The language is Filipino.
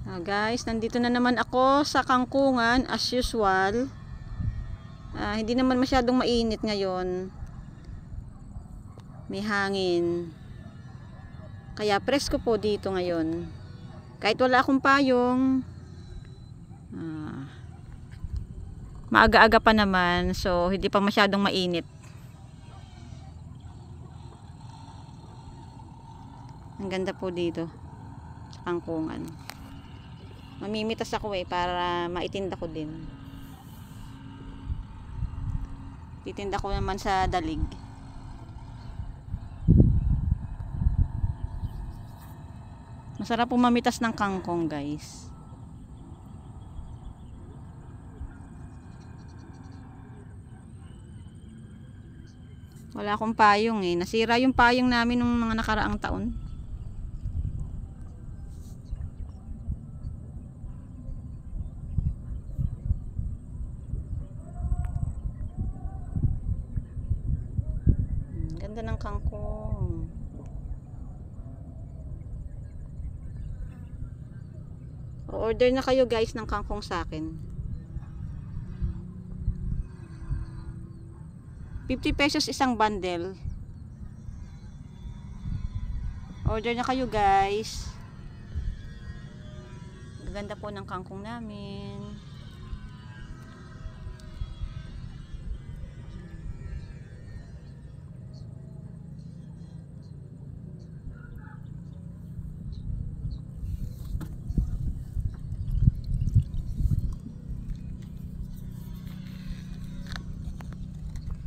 Guys, nandito na naman ako sa kangkungan as usual. Hindi naman masyadong mainit ngayon. May hangin. Kaya presko po dito ngayon. Kahit wala akong payong. Maaga-aga pa naman, so hindi pa masyadong mainit. Ang ganda po dito sa kangkungan. Mamimitas ako para maitinda ko din. Titinda ko naman sa dalig. Masarap po mamitas ng kangkong, guys. Wala akong payong Nasira yung payong namin nung mga nakaraang taon. Ganda ng kangkong. Order na kayo guys ng kangkong sa akin. 50 pesos isang bundle. Order na kayo guys. Ganda po ng kangkong namin.